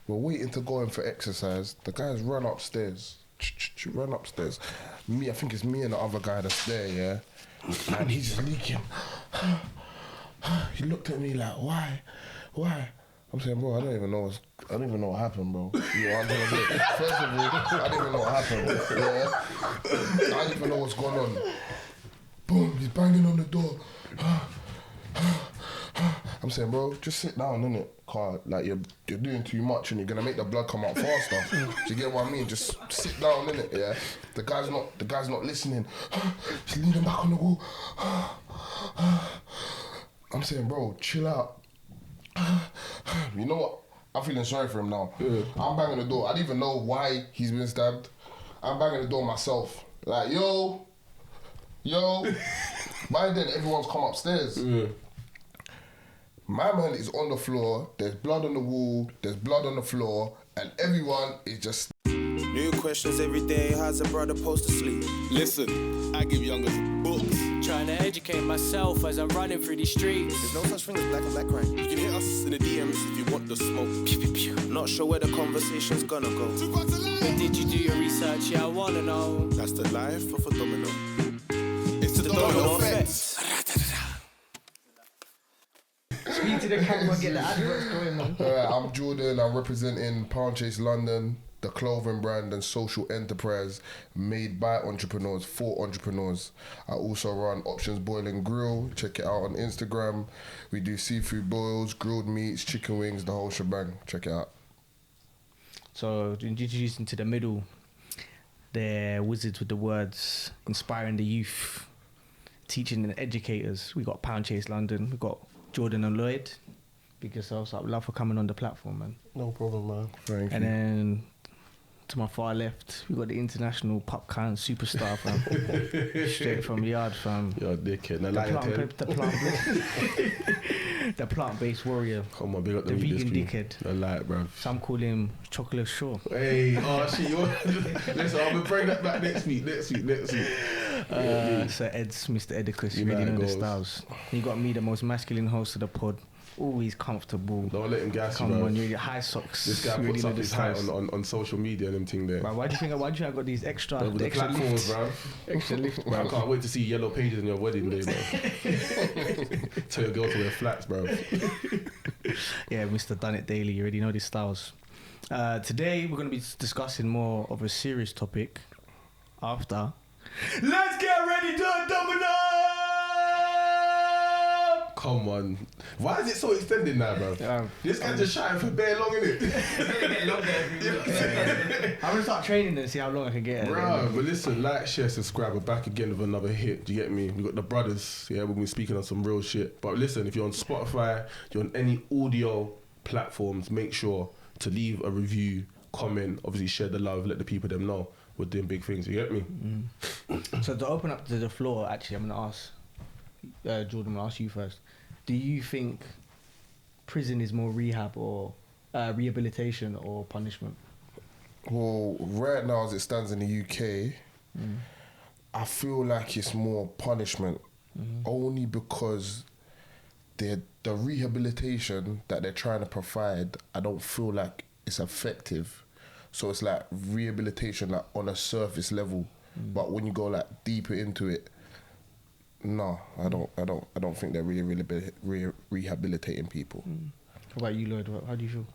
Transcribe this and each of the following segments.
We're waiting to go in for exercise. The guys run upstairs. Run upstairs. I think it's me and the other guy that's there, yeah? And he's just leaking. He looked at me like, why? I'm saying, bro, I don't even know what happened, bro. You know what I'm trying to say? First of all, I don't even know what happened. Yeah? I don't even know what's going on. Boom, he's banging on the door. I'm saying, bro, just sit down, innit? Cause like you're doing too much and you're gonna make the blood come out faster. Do you get what I mean? Just sit down, innit? Yeah. The guy's not listening. He's leaning back on the wall. I'm saying, bro, chill out. You know what? I'm feeling sorry for him now. Yeah. I'm banging the door. I don't even know why he's been stabbed. I'm banging the door myself. Like, yo. By then, everyone's come upstairs. Yeah. My man is on the floor, there's blood on the wall, there's blood on the floor, and everyone is just... New questions every day, how's a brother supposed to sleep? Listen, I give youngers books. Trying to educate myself as I'm running through these streets. There's no such thing as black and black crime. You can hit us in the DMs if you want the smoke. Pew, pew, pew. Not sure where the conversation's gonna go. But did you do your research? Yeah, I wanna know. That's the life of a domino. It's the Domino effect. Speak to the camera, get the adverts going, man. I'm Jordan, I'm representing Pound Chase London, the clothing brand and social enterprise made by entrepreneurs for entrepreneurs. I also run Options Boil and Grill. Check it out on Instagram. We do seafood boils, grilled meats, chicken wings, the whole shebang. Check it out. So, introducing to the middle, they're wizards with the words, inspiring the youth, teaching and educators. We got Pound Chase London, we got Jordan and Lloyd. Big yourselves up. Love for coming on the platform, man. No problem, man. Thank you. And then to my far left, we got the international pop can superstar, fam. Straight from Yard, fam. You're a dickhead. The plant-based warrior. Come on, big up the vegan dickhead. I like, bruv. Some call him Chocolate Shaw. Hey, oh shit, listen, I'm gonna bring that back next week. So Ed's Mr. Edicus, you really know the styles. You got me, the most masculine host of the pod. Always comfortable. Don't let him gas you, Come bro. on, you high socks. This guy really puts know up the his height styles. on social media and them thing there. Why do you think I got these extra, Bro, the extra platforms, lift? bro. Extra lift, Bro, I bro. can't wait to see yellow pages on your wedding day, bro. Tell your girl to wear flats, bro. Yeah, Mr. Done It Daily, you already know these styles. Today we're going to be discussing more of a serious topic after. Let's get ready to Domino! Come on. Why is it so extended now, bro? This guy just shouting for bare long, innit? Get longer every week. I'm going to start training and see how long I can get. Bro, but listen, like, share, subscribe. We're back again with another hit. Do you get me? We got the brothers. Yeah, we've been speaking on some real shit. But listen, if you're on Spotify, you're on any audio platforms, make sure to leave a review, comment, obviously share the love, let the people them know we're doing big things. You get me? So to open up to the floor, actually, I'm going to ask Jordan. I'm going to ask you first. Do you think prison is more rehab or rehabilitation or punishment? Well, right now as it stands in the UK, I feel like it's more punishment, only because the rehabilitation that they're trying to provide, I don't feel like it's effective. So it's like rehabilitation like on a surface level, but when you go like deeper into it, no, I don't think they're really rehabilitating people. What about you, Lloyd? How do you feel?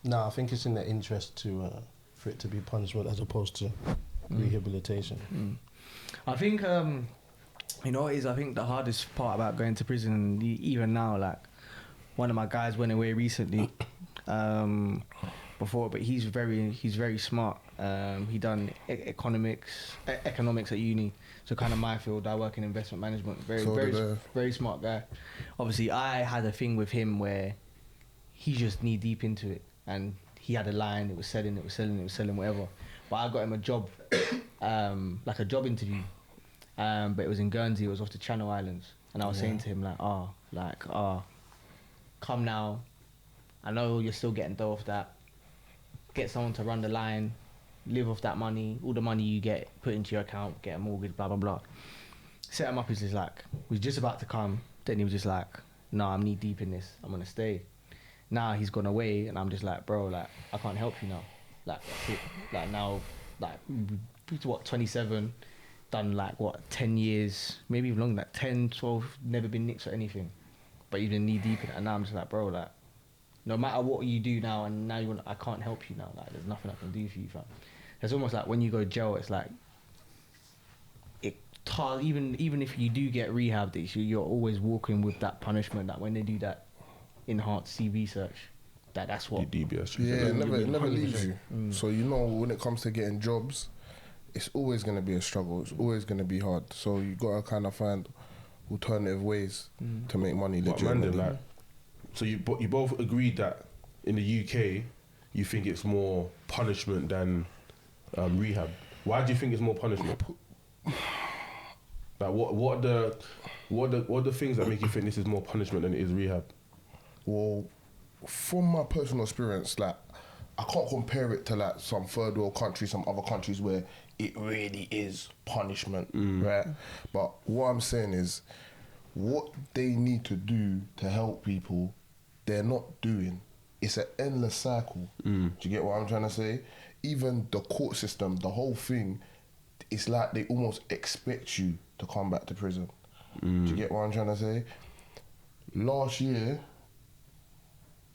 No, I think it's in their interest to for it to be punishment as opposed to rehabilitation. I think you know what it is. I think the hardest part about going to prison, even now, like one of my guys went away recently. Before, but he's very smart. He done economics at uni, so kind of my field. I work in investment management. Very smart guy. Obviously, I had a thing with him where he just knee deep into it, and he had a line. It was selling, whatever. But I got him a job, like a job interview, but it was in Guernsey. It was off the Channel Islands, and I was saying to him come now. I know you're still getting dough off that. Get someone to run the line, live off that money, all the money you get, put into your account, get a mortgage, blah, blah, blah. Set him up, he's just like, we was just about to come, then he was just like, no, I'm knee deep in this, I'm gonna stay. Now he's gone away, and I'm just like, bro, like I can't help you now. Like that's it. Like now, like what 27, done like what 10 years, maybe even longer, like 10, 12, never been nicked or anything. But you've been knee deep in it, and now I'm just like, bro, like no matter what you do now, and now you want, I can't help you now. Like there's nothing I can do for you, fam. It's almost like when you go jail, it's like even if you do get rehab, you're always walking with that punishment that when they do that enhanced CV search, that's what DBS. Yeah, it never leaves you. So you know when it comes to getting jobs, it's always gonna be a struggle. It's always gonna be hard. So you gotta kind of find alternative ways to make money. But man, like, so you both agreed that in the UK you think it's more punishment than rehab. Why do you think it's more punishment? Like what are the things that make you think this is more punishment than it is rehab? Well, from my personal experience, like I can't compare it to like some third world countries, some other countries where it really is punishment, right? But what I'm saying is, what they need to do to help people, they're not doing. It's an endless cycle. Do you get what I'm trying to say? Even the court system, the whole thing, it's like they almost expect you to come back to prison. Do you get what I'm trying to say? Last year,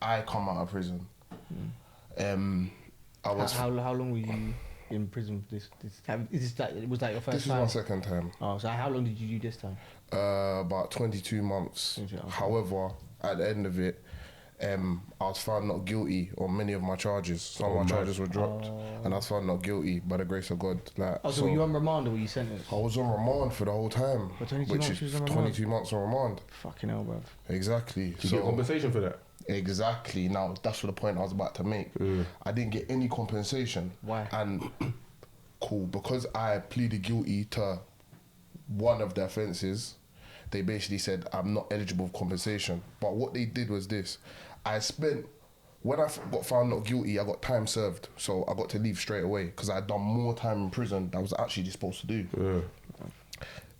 I come out of prison. I was. How long were you in prison? Was that your first This is time? my second time. Oh, so how long did you do this time? About 22 months. Okay. However, at the end of it, I was found not guilty on many of my charges. Some of my charges were dropped, and I was found not guilty by the grace of God. Like, so were you on remand or were you sentenced? I was on remand for the whole time. For 22 which months you is was on remand? 22 months on remand. Fucking hell, bro. Exactly. Did you get compensation for that? Exactly. Now that's the point I was about to make. I didn't get any compensation. Why? And cool, because I pleaded guilty to one of the offences, they basically said I'm not eligible for compensation. But what they did was this: when I got found not guilty, I got time served, so I got to leave straight away because I had done more time in prison than I was actually supposed to do.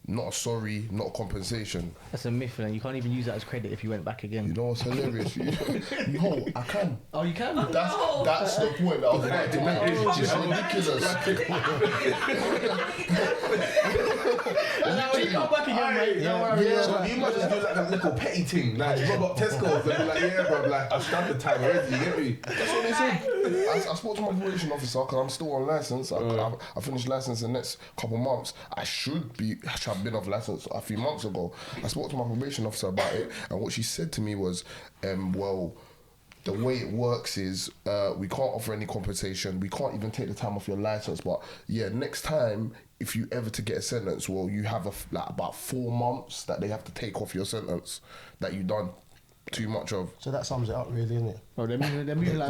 Not a sorry, not a compensation. That's a myth, and you can't even use that as credit if you went back again. You know what's hilarious? No, I can. Oh, you can? That's the point that I was about to make. It's ridiculous. No, you come back again, mate. Don't worry. So you must just do like a little petty thing, like rub up Tesco's and be like, yeah, bro, like I've done the time already. You get me? That's what they said. I spoke to my probation officer because I'm still on license. I finished license in the next couple months. I should have been off license a few months ago. I spoke to my probation officer about it, and what she said to me was, well, the way it works is we can't offer any compensation. We can't even take the time off your license. But yeah, next time, if you ever to get a sentence, well, you have about 4 months that they have to take off your sentence that you done too much of. So that sums it up, really, isn't it? Bro, they're moving like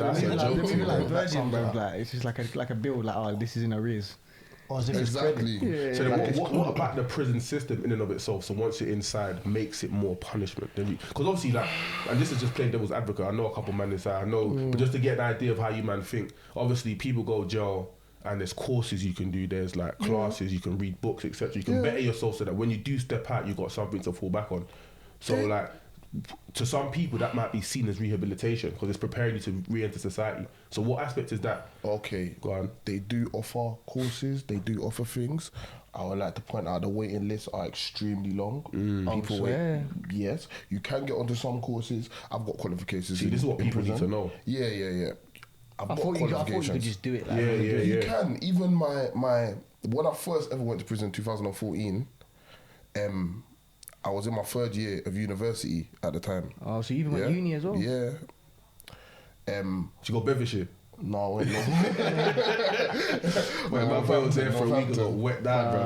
Virgin, bro. Like, it's just like a bill. Like, oh, this is in arrears. Or as if it's Exactly. credit. So then what about the prison system in and of itself? So once you're inside, makes it more punishment. Because obviously, like, and this is just playing devil's advocate. I know a couple man inside. I know, but just to get an idea of how you man think. Obviously, people go jail, and there's courses you can do. There's like classes you can read, books, etc. You can better yourself so that when you do step out, you got something to fall back on. So like, to some people that might be seen as rehabilitation because it's preparing you to re-enter society. So what aspect is that? Okay, go on. They do offer courses, they do offer things. I would like to point out the waiting lists are extremely long. People wait. Yes, you can get onto some courses. I've got qualifications. See, this is what people need to know. Yeah. I thought you could just do it. Like, You can. Even my when I first ever went to prison in 2014, I was in my 3rd year of university at the time. Oh, so you even went uni as well? Yeah. Did you go Bevershire? No, I went When my boy was there for a week ago, wet down, bro.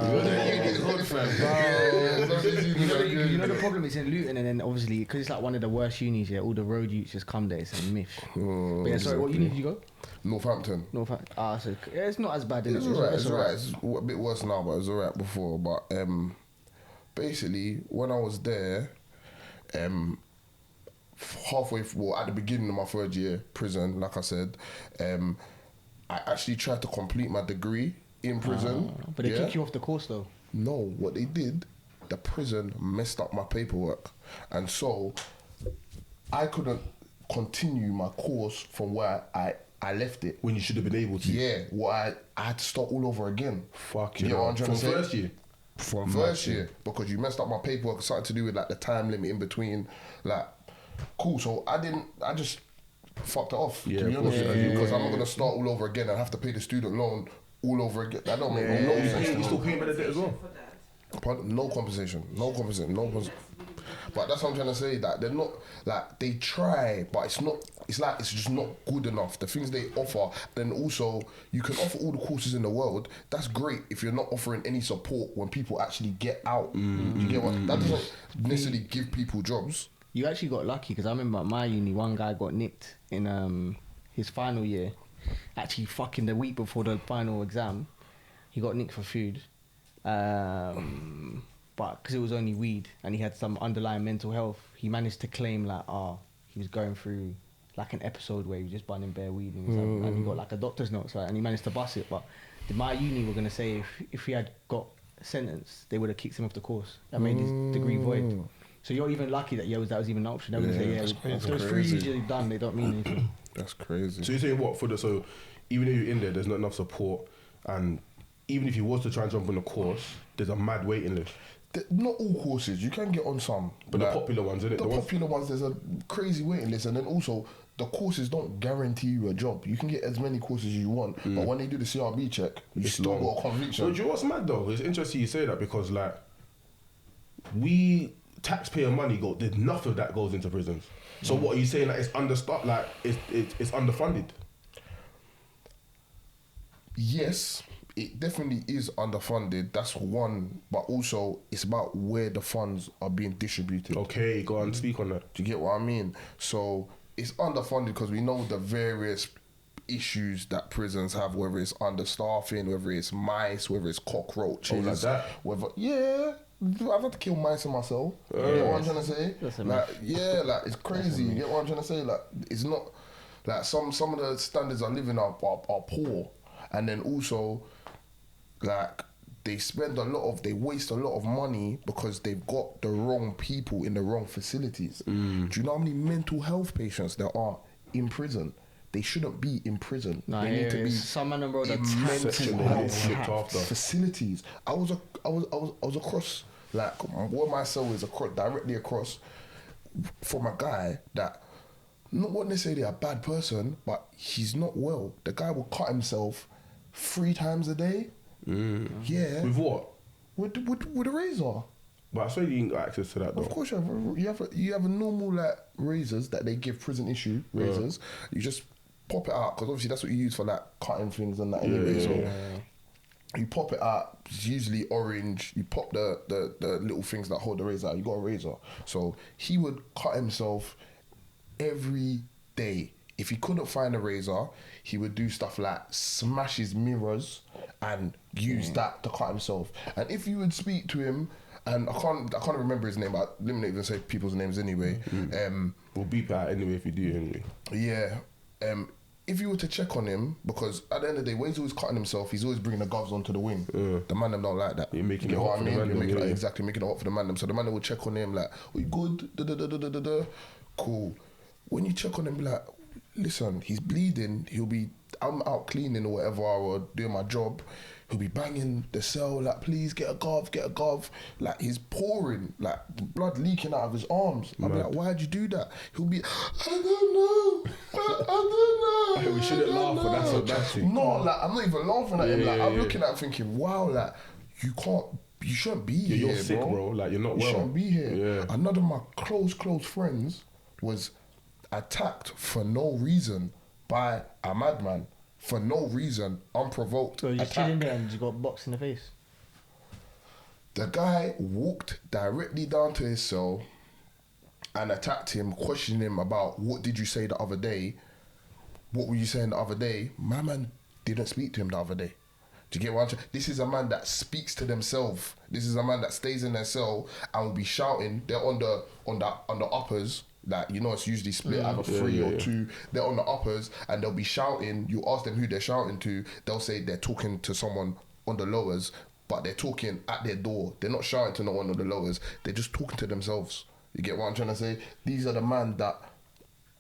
You know the problem is in Luton, and then obviously because it's like one of the worst unis. Yeah, all the road youths just come there. It's a myth. But yeah, sorry, what uni did you go? Northampton. So it's not as bad. It's alright. It's alright. It's a bit worse now, but it was alright before. But basically, when I was there, at the beginning of my 3rd year prison, like I said, I actually tried to complete my degree in prison. But they kicked you off the course though. No, what they did, the prison messed up my paperwork, and so I couldn't continue my course from where I left it. When you should have been able to. Yeah, I had to start all over again. Fuck You you. know what I'm trying to say? First year. From first year, because you messed up my paperwork, something to do with like the time limit in between. Like, cool. So I just fucked it off. Yeah, to be of honest course, with you, yeah. because I'm not gonna start all over again and have to pay the student loan all over again. That don't make no sense. You still paying by the debt as well? Pardon? No compensation. But that's what I'm trying to say. That they're not like they try, but it's not. It's like it's just not good enough. The things they offer, then also you can offer all the courses in the world. That's great if you're not offering any support when people actually get out. You get what? That doesn't necessarily give people jobs. You actually got lucky because I remember at my uni, one guy got nicked in his final year. Actually, fucking the week before the final exam, he got nicked for food. But because it was only weed and he had some underlying mental health, he managed to claim like, he was going through like an episode where he was just burning bare weed and he got like a doctor's note, so, and he managed to bust it. But my uni were gonna say if he had got sentenced, they would have kicked him off the course. That made his degree void. So you're even lucky that that was even an option. They would say those 3 years you've done, they don't mean anything. That's crazy. So you're saying what so even if you're in there's not enough support, and even if you was to try and jump on a course, there's a mad waiting list. Not all courses, you can get on some. But the popular ones, innit? The popular ones, there's a crazy waiting list, and then also the courses don't guarantee you a job. You can get as many courses as you want, but when they do the CRB check, you still got a conviction. So do you know what's mad though? It's interesting you say that because like taxpayer money enough of that goes into prisons. So what are you saying? Like it's understaffed, like it's underfunded. Yes, it definitely is underfunded. That's one, but also it's about where the funds are being distributed. Okay, go on, speak on that. Do you get what I mean? So it's underfunded because we know the various issues that prisons have, whether it's understaffing, whether it's mice, whether it's cockroaches. Oh, like that? I've had to kill mice in myself. You get what I'm trying to say? Like it's crazy. You get what I'm trying to say? Like it's not like some of the standards of living are poor, and then also like they waste a lot of money because they've got the wrong people in the wrong facilities. Do you know how many mental health patients there are in prison? They shouldn't be in prison. They need to be some of them bro, in mental health facilities. I was across, like where my cell is directly across from a guy that not necessarily a bad person, but he's not well. The guy will cut himself 3 times a day. Yeah. With what? With a razor. But I swear you ain't got access to that though. Of course you have a normal like razors that they give prison issue razors. You just pop it out because obviously that's what you use for like cutting things and that anyway. You pop it out. It's usually orange. You pop the little things that hold the razor out. You got a razor. So he would cut himself every day. If he couldn't find a razor, he would do stuff like smash his mirrors and use that to cut himself. And if you would speak to him, and I can't remember his name, but let me not even say people's names anyway. We'll beep that anyway if you do anyway. Yeah. If you were to check on him, because at the end of the day, when he's always cutting himself, he's always bringing the gloves onto the wing. The man them don't like that. You're making you it know hot what I mean? for the man them, Exactly, making it hot for the man them. So the man them will check on him like, "Are you good? Cool." When you check on him, be like, listen, he's bleeding. I'm out cleaning or whatever, or doing my job. He'll be banging the cell like, please get a gov. Like he's pouring, like blood leaking out of his arms. I'll be like, why'd you do that? He'll be, I don't know. We shouldn't laugh, but that's so bad. No, like I'm not even laughing at him. Like I'm looking at him thinking, wow, like you shouldn't be here. You're sick, bro. Like you're not well. You shouldn't be here. Yeah. Another of my close friends was attacked for no reason by a madman. For no reason, unprovoked. So you're just chilling there and you got boxed in the face? The guy walked directly down to his cell and attacked him, questioning him about what did you say the other day? What were you saying the other day? My man didn't speak to him the other day. Do you get what I'm saying? This is a man that speaks to themselves. This is a man that stays in their cell and will be shouting. They're on the uppers. Like, you know, it's usually split either 3 or 2. They're on the uppers and they'll be shouting. You ask them who they're shouting to, they'll say they're talking to someone on the lowers, but they're talking at their door. They're not shouting to no one on the lowers. They're just talking to themselves. You get what I'm trying to say? These are the man that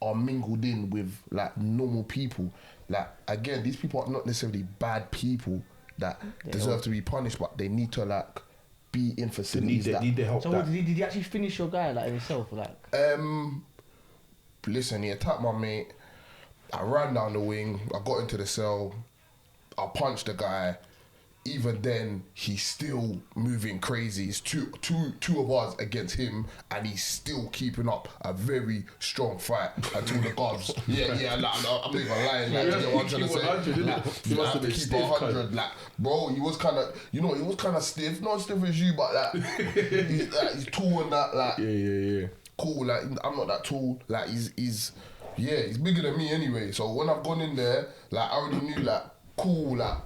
are mingled in with like normal people. Like again, these people are not necessarily bad people that deserve to be punished, but they need to like be in facilities. They need their help. So did he actually finish your guy like himself? Like listen, he attacked my mate. I ran down the wing. I got into the cell. I punched the guy. Even then, he's still moving crazy. It's two of us against him, and he's still keeping up a very strong fight until the guards. Yeah, like, I'm not even lying. Like, you know what I'm trying to say? Like, He must have been keep stiff, 100. Like, bro, he was kind of, stiff. Not stiff as you, but like, he's tall and that. Like, Yeah. cool. Like, I'm not that tall. Like, he's bigger than me anyway. So when I've gone in there, like, I already knew, like, cool, like.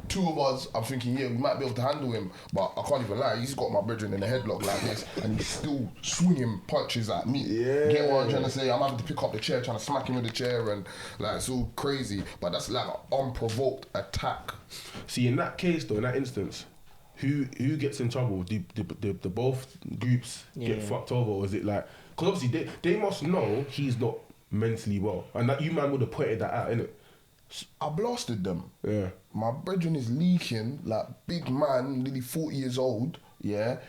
Two of us, I'm thinking, we might be able to handle him, but I can't even lie. He's got my brethren in a headlock like this, and he's still swinging punches at me. Yeah. Get what I'm trying to say? I'm having to pick up the chair, trying to smack him with the chair, and like it's all crazy. But that's like an unprovoked attack. See, in that case, though, in that instance, who gets in trouble? The both groups get fucked over, or is it like? Because obviously they must know he's not mentally well, and that you man would have pointed that out, innit? I blasted them. Yeah. My brethren is leaking, like big man, nearly 40 years old, yeah.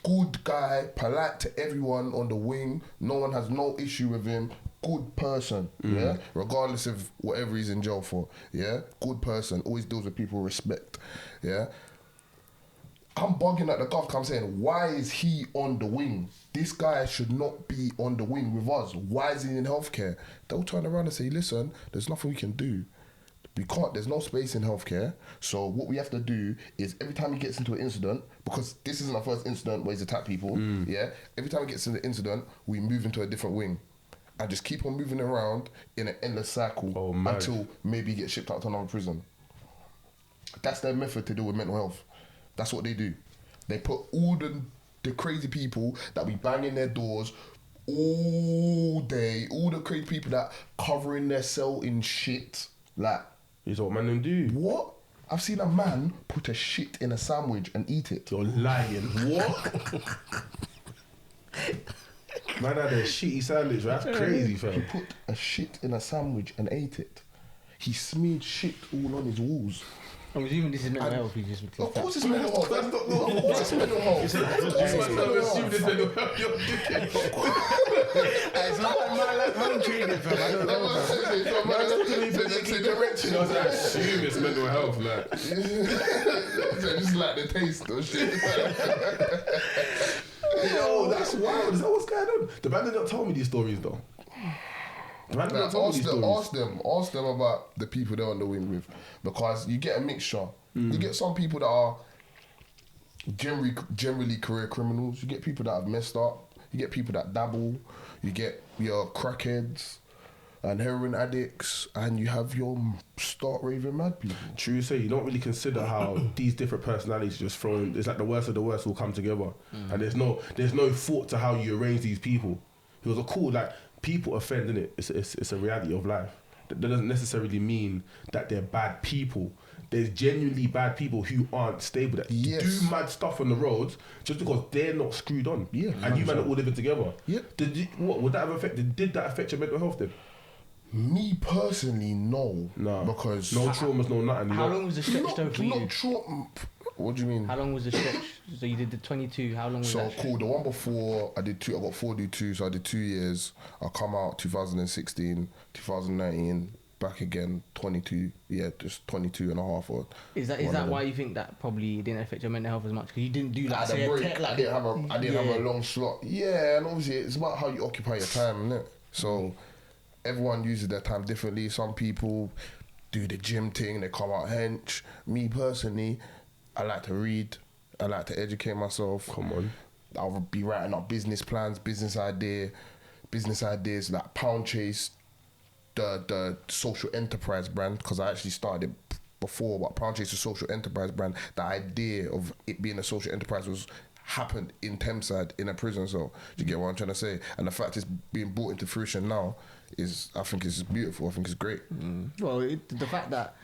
Good guy, polite to everyone on the wing. No one has no issue with him. Good person, yeah. Regardless of whatever he's in jail for, yeah. Good person, always deals with people with respect, yeah. I'm bugging at the gov. I'm saying, why is he on the wing? This guy should not be on the wing with us. Why is he in healthcare? They'll turn around and say, listen, there's nothing we can do. We can't, there's no space in healthcare. So what we have to do is every time he gets into an incident, because this isn't our first incident where he's attacked people, yeah? Every time he gets into the incident, we move into a different wing. And just keep on moving around in an endless cycle until maybe he gets shipped out to another prison. That's their method to deal with mental health. That's what they do. They put all the crazy people that be banging their doors all day, all the crazy people that covering their cell in shit, like... Is what man them do. What? I've seen a man put a shit in a sandwich and eat it. You're lying. What? Man had a shitty sandwich. That's crazy, fam. He put a shit in a sandwich and ate it. He smeared shit all on his walls. I'm assuming this is mental health. Of course it's mental health. Of course it's mental health. Assume this mental health. You're dickhead. It's not like my life. I'm treated, fam. I don't know. I was like, assume it's mental health, like. Just like the taste of shit. Yo, that's wild. Is that what's going on? The man did not tell me these stories, though. Ask them about the people they're on the wing with, because you get a mixture. You get some people that are generally career criminals. You get people that have messed up. You get people that dabble. You get your crackheads and heroin addicts, and you have your start raving mad people. True, say you don't really consider how these different personalities just thrown. It's like the worst of the worst will come together, and there's no thought to how you arrange these people. It was a cool like. People offend, innit? It's a reality of life. That doesn't necessarily mean that they're bad people. There's genuinely bad people who aren't stable, that do mad stuff on the roads just because they're not screwed on. Yeah, and you man are all living together. Yeah. What would that have affected? Did that affect your mental health then? Me personally, no. No, because no traumas, no nothing. How long was the stretch though for you? What do you mean? How long was the stretch? So you did the 22. How long was that? So cool. The one before I did 2. I got 4D2, so I did 2 years. I come out 2016, 2019, back again 22. Yeah, just 22 and a half. Or is that why you think that probably didn't affect your mental health as much? Because you didn't do like I didn't have a long slot. Yeah, and obviously it's about how you occupy your time, isn't it? So everyone uses their time differently. Some people do the gym thing. They come out hench. Me personally, I like to read. I like to educate myself. Come on. I'll be writing up business plans, business ideas like Pound Chase, the social enterprise brand, because I actually started it before, but Pound Chase is a social enterprise brand. The idea of it being a social enterprise happened in Thameside in a prison cell. Do you get what I'm trying to say? And the fact it's being brought into fruition now I think it's beautiful. I think it's great. Well, the fact that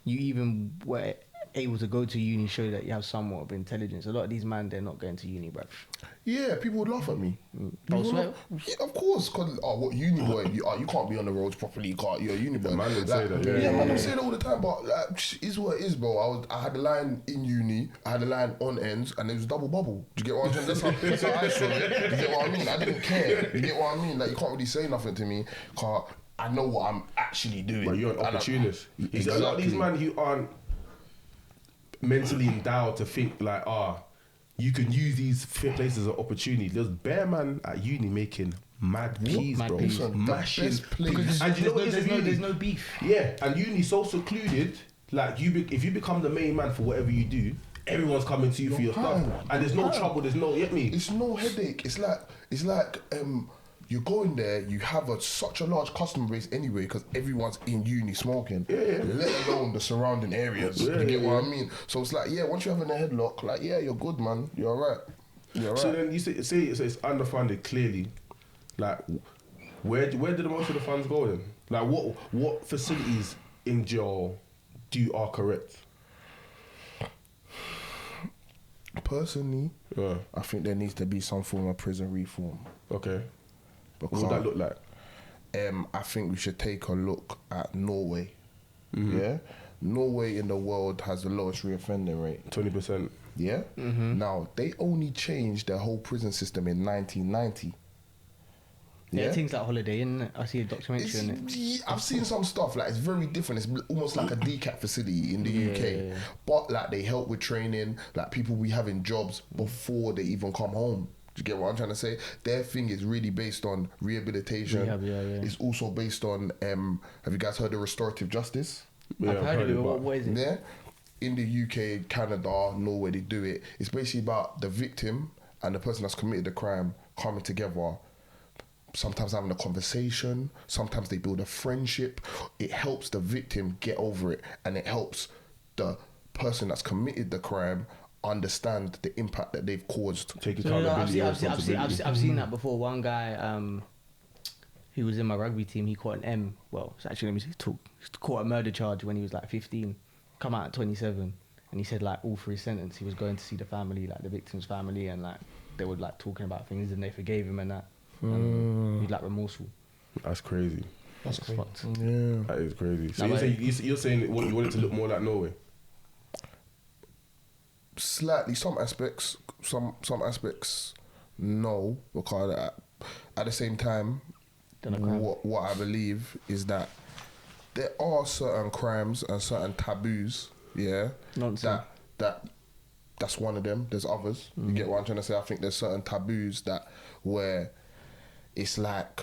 you even were able to go to uni show that you have somewhat of intelligence. A lot of these man, they're not going to uni, bruv. Yeah, people would laugh at me. But Yeah, of course, because what uni boy? You can't be on the roads properly. You can't. You're a uni boy. Man would Like, say that. Yeah, Yeah, man would say that all the time. But is what it is, bro. I had a line in uni. I had a line on ends, and it was double bubble. Do you get what I'm saying? That's how I saw it. You get what I mean? I didn't care. You get what I mean? Like you can't really say nothing to me, cause I know what I'm actually doing. But you're an opportunist. Exactly. A lot of these men who aren't mentally endowed to think like, you can use these places as an opportunity. There's bare man at uni making mad peas, bro. Mashing. Because And you know what it is with uni? there's no beef. Yeah, and uni's so secluded. Like if you become the main man for whatever you do, everyone's coming to you for your stuff, and there's no trouble. There's no, you get me? It's no headache. It's like you go in there, you have such a large customer base anyway because everyone's in uni smoking. Yeah. Let alone the surrounding areas. Yeah, you get yeah. what I mean? So it's like, yeah, once you're having a headlock, like, yeah, you're good, man. You're alright. You're alright. So then you say it's underfunded clearly. Like, where do the most of the funds go then? Like, what facilities in jail are correct? Personally, Yeah. I think there needs to be some form of prison reform. Okay. Because What would that look like? I think we should take a look at Norway. Mm-hmm. Yeah? Norway in the world has the lowest reoffending rate. 20%. Yeah? Now, they only changed their whole prison system in 1990. Yeah, things like Holiday, innit? I see a documentary It's, on it. yeah, I've seen some stuff, like it's very different. It's almost like a DCAT facility in the UK. But like they help with training, like people be having jobs before they even come home. Do you get what I'm trying to say? Their thing is really based on rehabilitation. Rehab, yeah. It's also based on, have you guys heard of restorative justice? Yeah, I've heard of it, but what is it? Yeah. In the UK, Canada, Norway, they do it. It's basically about the victim and the person that's committed the crime coming together, sometimes having a conversation, sometimes they build a friendship. It helps the victim get over it, and it helps the person that's committed the crime understand the impact that they've caused. Take So, accountability. I've seen that before. One guy who was in my rugby team, he caught an M. Well, so actually, let me see. Caught a murder charge when he was like 15. Come out at 27, and he said like all through his sentence, he was going to see the family, like the victim's family, and like they were like talking about things, and they forgave him and that. And he's like remorseful. That's crazy. That's crazy. Yeah. That is crazy. So No, you're saying you want it to look more like Norway? Slightly, some aspects, no, because at the same time, what I believe is that there are certain crimes and certain taboos, Nonsense. that's one of them. There's others. You get what I'm trying to say? I think there's certain taboos where it's like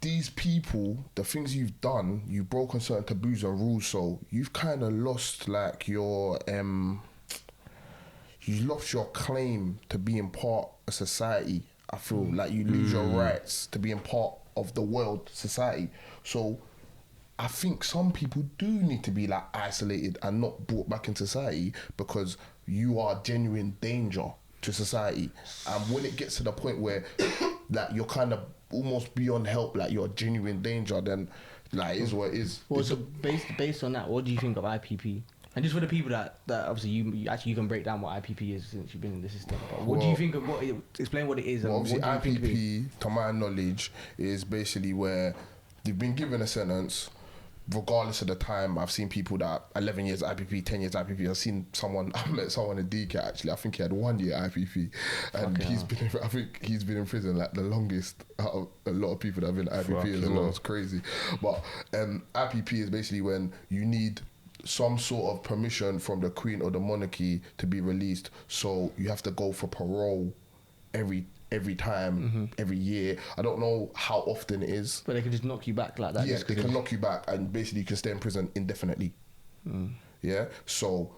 these people, the things you've done, you've broken certain taboos and rules, so you've kind of lost like your you lost your claim to being part of society. I feel like you lose your rights to being part of the world society. So I think some people do need to be like isolated and not brought back in society because you are genuine danger to society. And when it gets to the point where like you're kind of almost beyond help, like you're a genuine danger, then like it is what it is. Well, so based on that, what do you think of IPP? And just for the people that obviously you can break down what IPP is since you've been in the system. But what do you think of explain what it is? Well, and obviously what do you think it is? IPP, to my knowledge, is basically where they've been given a sentence. Regardless of the time, I've seen people that 11 years IPP, 10 years IPP. I met someone in DK actually. I think he had 1 year IPP, and I think he's been in prison like the longest out of a lot of people that have been IPP as well. It's crazy. But IPP is basically when you need some sort of permission from the Queen or the monarchy to be released. So you have to go for parole every time, every year. I don't know how often it is. But they can just knock you back like that. Yeah, they can knock you back and basically you can stay in prison indefinitely. Yeah, so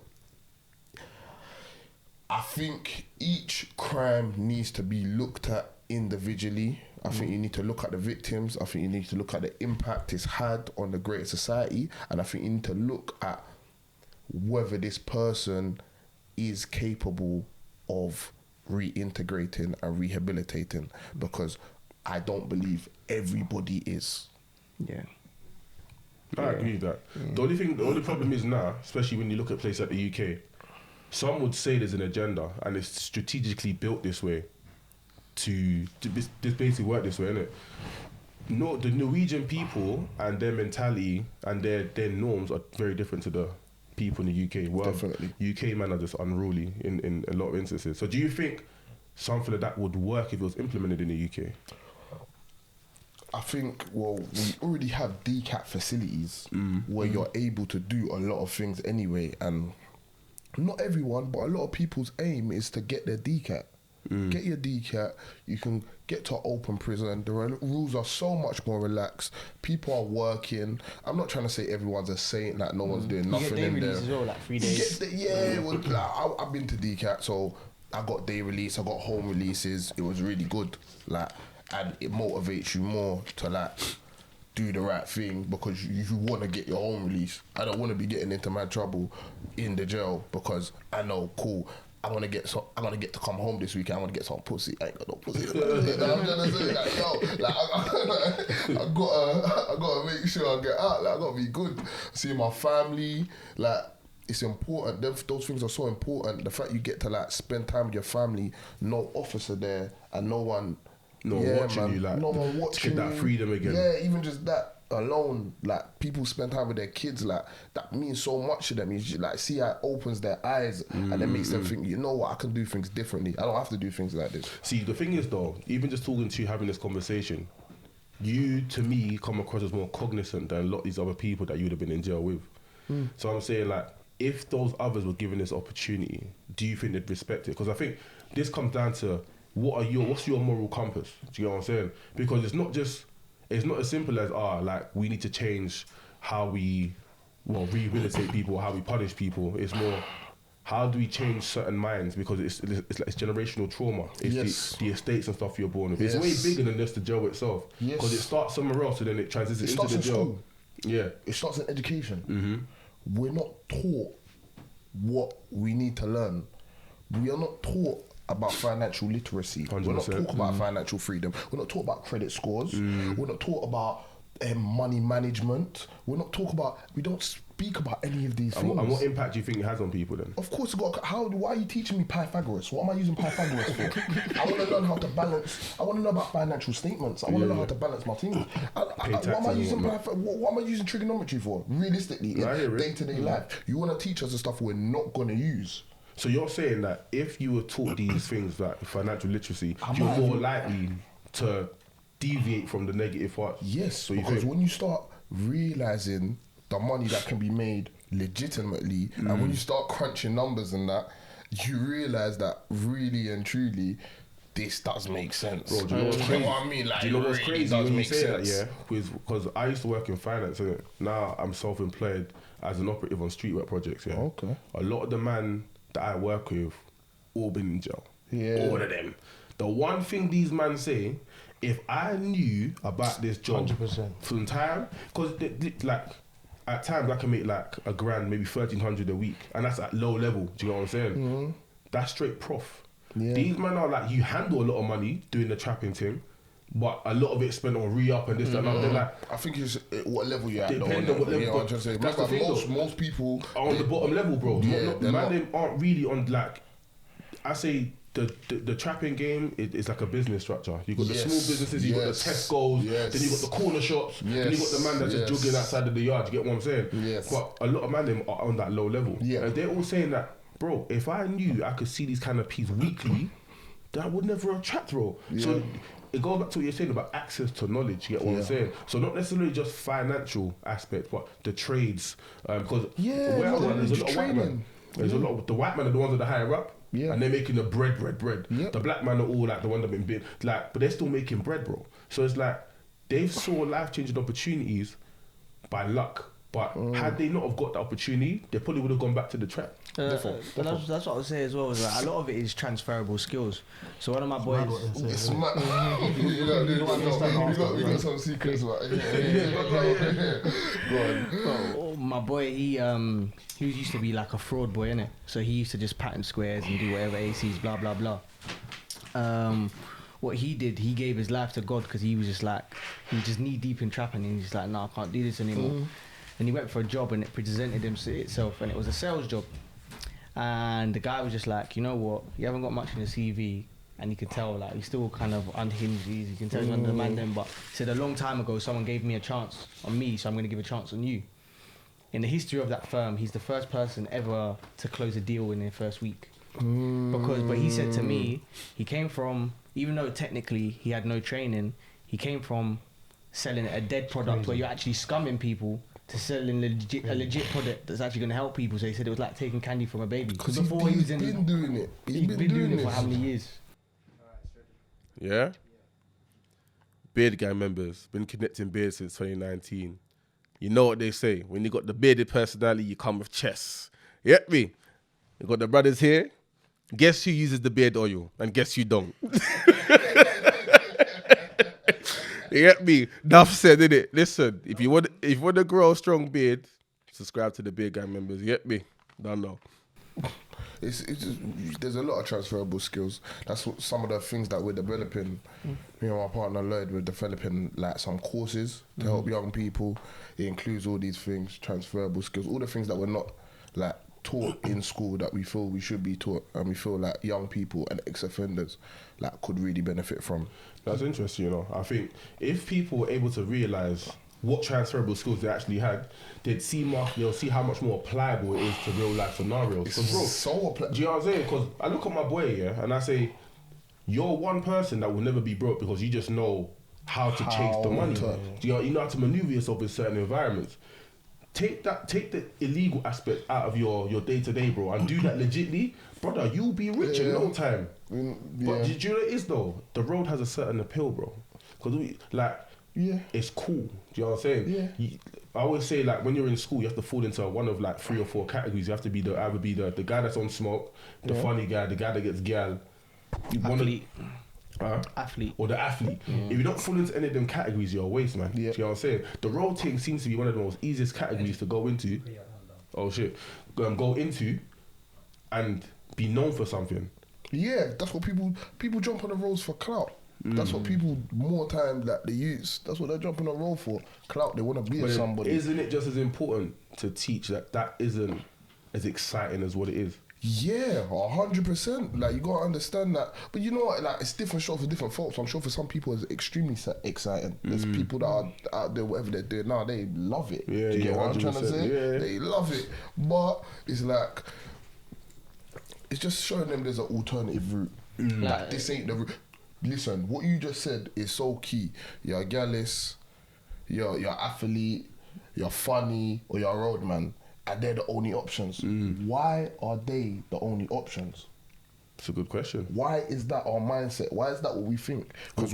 I think each crime needs to be looked at individually. I think you need to look at the victims. I think you need to look at the impact it's had on the greater society. And I think you need to look at whether this person is capable of reintegrating and rehabilitating, because I don't believe everybody is. Yeah. I agree with that. The only problem is now, especially when you look at places like the UK, some would say there's an agenda and it's strategically built this way to this basically work this way, innit? No, the Norwegian people and their mentality and their norms are very different to the people in the UK. Well, Definitely. UK men are just unruly in a lot of instances. So do you think something like that would work if it was implemented in the UK? I think, well, we already have DCAT facilities where you're able to do a lot of things anyway, and not everyone, but a lot of people's aim is to get their DCAT. Get your DCAT, you can get to open prison. The rules are so much more relaxed. People are working. I'm not trying to say everyone's a saint, like no one's doing nothing in there. You get day release as well, like 3 days. Well, like, I've been to DCAT, so I got day release, I got home releases. It was really good, like, and it motivates you more to like do the right thing because you want to get your home release. I don't want to be getting into my trouble in the jail because I know, cool, I'm gonna get to come home this weekend. I want to get some pussy. I ain't got no pussy. I'm gonna say like, yo, like I gotta make sure I get out. Like I gotta be good. See my family. Like it's important. Those things are so important. The fact you get to like spend time with your family, no officer there, and no one watching you. Like no one watching you. Get that freedom again. Yeah, even just that alone, like people spend time with their kids, like that means so much to them. You just, like see how it opens their eyes and it makes them think, you know what, I can do things differently. I don't have to do things like this. See, the thing is though, even just talking to you, having this conversation, you to me come across as more cognizant than a lot of these other people that you would have been in jail with. So I'm saying like, if those others were given this opportunity, do you think they'd respect it? Because I think this comes down to what's your moral compass? Do you know what I'm saying? Because it's not as simple as like we need to change how we rehabilitate people or how we punish people. It's more, how do we change certain minds? Because it's generational trauma. It's the estates and stuff you're born with. It's way bigger than just the jail itself. Because it starts somewhere else and then it transitions into the jail. School. Yeah. It starts in education. We're not taught what we need to learn. We are not taught about financial literacy. 100%. We're not taught about financial freedom. We're not taught about credit scores. We're not taught about money management. We don't speak about any of these things. And what impact do you think it has on people then? Of course, why are you teaching me Pythagoras? What am I using Pythagoras for? I want to learn how to balance. I want to know about financial statements. I want to know how to balance my things. What am I using trigonometry for? Realistically, in day-to-day life, you want to teach us the stuff we're not going to use. So you're saying that if you were taught these things like financial literacy, you're more likely to deviate from the negative part? Yes, so because when you start realising the money that can be made legitimately, and when you start crunching numbers and that, you realise that really and truly, this does make sense. Bro, do you know what's crazy? You know what I mean? Like, do you know what's really crazy when you say sense. that, yeah? Because I used to work in finance, and now I'm self-employed as an operative on street work projects, yeah? Okay. A lot of the man that I work with, all been in jail. Yeah. All of them. The one thing these men say, if I knew about this job 100%. from time, because like at times I can make like $1,000, maybe 1,300 a week, and that's at low level. Do you know what I'm saying? That's straight prof. Yeah. These men are like, you handle a lot of money doing the trapping thing, but a lot of it's spent on re-up and this and that. They're like, I think it's what level you're at. Depending on what level, you know, but that's the thing, most people are on the bottom level, bro. Yeah, the man them aren't really on, like, I say the trapping game is like a business structure. You got the small businesses, you got the Tesco's, then you got the corner shops, then you got the man that's just jogging outside of the yard. You get what I'm saying? Yes. But a lot of man them are on that low level. Yeah. And they're all saying that, bro, if I knew I could see these kind of peas weekly, then I would never have trapped, bro. Yeah. So it goes back to what you're saying about access to knowledge. You get what I'm saying? So not necessarily just financial aspect, but the trades. Because where I work, there's a lot of white men. There's a lot of the white men are the ones that are higher up. Yeah. And they're making the bread. Yep. The black man are all like the one that been bit, like, but they're still making bread, bro. So it's like they've saw life-changing opportunities by luck. But had they not have got the opportunity, they probably would have gone back to the trap. That's what I would say as well. Is like a lot of it is transferable skills. So one of my boys, we got some secrets. Go on. My boy, he used to be like a fraud boy, innit? So he used to just pattern squares and do whatever ACs, blah blah blah. What he did, he gave his life to God because he was just like, he was just knee deep in trapping, and he's just like, nah, I can't do this anymore. and he went for a job, and it presented itself, and it was a sales job. And the guy was just like, you know what, you haven't got much in the CV, and you could tell like he's still kind of unhinged. You can tell he's under the man then. But he said a long time ago, someone gave me a chance on me, so I'm going to give a chance on you. In the history of that firm, he's the first person ever to close a deal in their first week. But he said to me, he came from, even though technically he had no training, he came from selling a dead product where you're actually scumming people to selling a legit product that's actually going to help people. So he said it was like taking candy from a baby. Because he's been doing it. He's been doing it for how many years? Yeah? Beard gang members, been connecting beards since 2019. You know what they say, when you got the bearded personality, you come with chess. You get me? You got the brothers here. Guess who uses the beard oil? And guess who don't? You get me? Enough said, innit? Listen, if you want to grow a strong beard, subscribe to the beard gang members. You get me? Don't know. It's just, there's a lot of transferable skills. That's what, some of the things that we're developing. Me and my partner Lloyd, we're developing like some courses to help young people. It includes all these things, transferable skills, all the things that we're not like taught in school that we feel we should be taught, and we feel like young people and ex-offenders like could really benefit from. That's interesting, you know. I think if people were able to realise what transferable skills they actually had, they'll see how much more applicable it is to real life scenarios. It's so applicable. Do you know what I'm saying? Because I look at my boy, yeah, and I say, you're one person that will never be broke because you just know how to chase the money. You know how to maneuver yourself in certain environments. Take the illegal aspect out of your day-to-day, bro, and do that legitly, brother, you'll be rich in no time. But do you know what it is, though? The road has a certain appeal, bro. Because, it's cool. Do you know what I'm saying? Yeah. I always say, like, when you're in school, you have to fall into one of, like, 3 or 4 categories. You have to be either be the guy that's on smoke, the funny guy, the guy that gets gal. Athlete. Or the athlete. If you don't fall into any of them categories, you're a waste, man. Do you know what I'm saying? The road thing seems to be one of the most easiest categories to go into. Oh shit. Go into and be known for something. Yeah, that's what people jump on the roads for clout. That's what people more time like the youths. That's what they're jumping on the road for. Clout. They want to be somebody. Isn't it just as important to teach that isn't as exciting as what it is? Yeah, 100%. Like, you gotta understand that. But you know what? Like, it's different show for different folks. I'm sure for some people it's extremely exciting. There's people that are out there, whatever they're doing now, they love it. Yeah, Do you get what I'm trying to say? Yeah. They love it. But it's like, it's just showing them there's an alternative route. Like, this ain't the route. Listen, what you just said is so key. You're a gallus, you're athlete, you're funny, or you're a roadman. And they're the only options. Why are they the only options? It's a good question. Why is that our mindset? Why is that what we think? Because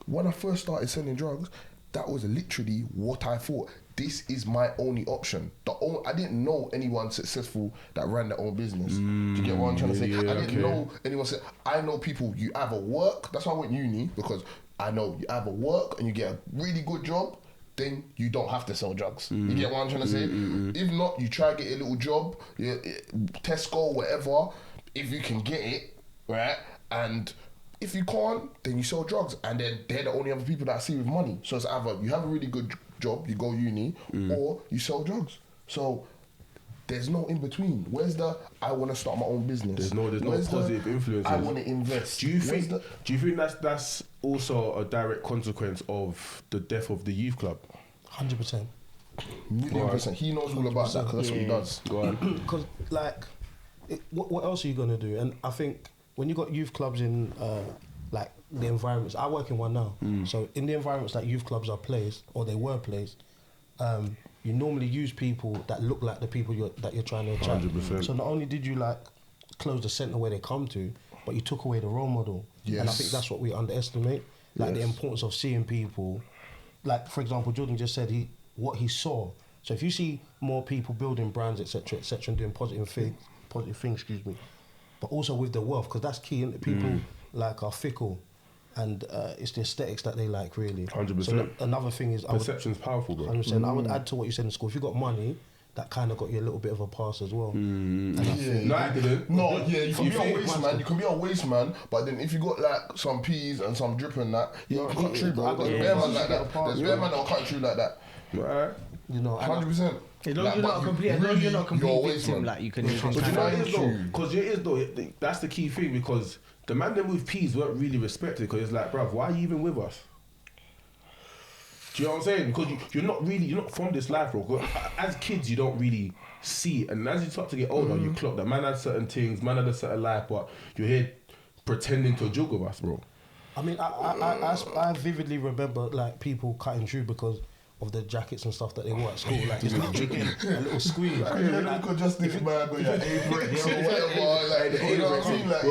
when I first started selling drugs, that was literally what I thought. This is my only option. I didn't know anyone successful that ran their own business. Do you get what I'm trying to say? I didn't know anyone said. I know people. You either work. That's why I went uni, because I know you either work and you get a really good job, then you don't have to sell drugs. You get what I'm trying to say? If not, you try to get a little job, Tesco, whatever, if you can get it, right? And if you can't, then you sell drugs. And then they're the only other people that I see with money. So it's either you have a really good job, you go uni, or you sell drugs. So there's no in between. Where's the I want to start my own business? There's no positive influences. I want to invest. Do you think that's also a direct consequence of the death of the youth club? 100%. %. He knows all about that because that's what he does. Go on. Because what else are you gonna do? And I think when you got youth clubs in like the environments, I work in one now. So in the environments that youth clubs are placed, or they were placed, you normally use people that look like the people that you're trying to attract. 100%. So not only did you like close the centre where they come to, but you took away the role model. Yes. And I think that's what we underestimate, like the importance of seeing people. Like, for example, Jordan just said what he saw. So if you see more people building brands, etc., and doing positive things, but also with the wealth, because that's key, isn't it? People are fickle, and it's the aesthetics that they like, really. 100%. So another thing is perception's powerful, bro. 100%. I would add to what you said in school. If you got money, that kind of got you a little bit of a pass as well. You can be a waste man. You can be a waste man, but then if you got like some peas and some drip and that, you can cut through, bro. There's bear man like that. There's bear man that'll cut through like that. Right. You know, 100%. As long as you're not a complete, victim, like you can. But you know what it is though, because it is though. That's the key thing, because the man them with peas weren't really respected, because it's like, bruv, why are you even with us? Do you know what I'm saying? Because you're not from this life, bro. 'Cause as kids, you don't really see it, and as you start to get older, you clock that man had certain things, man had a certain life, but you're here pretending to joke with us, bro. I mean, I vividly remember like people cutting through because of the jackets and stuff that they wore at school. Like, it's literally a little squeeze. Look just this man got your A-bricks or whatever. Like, you know what I mean? Like,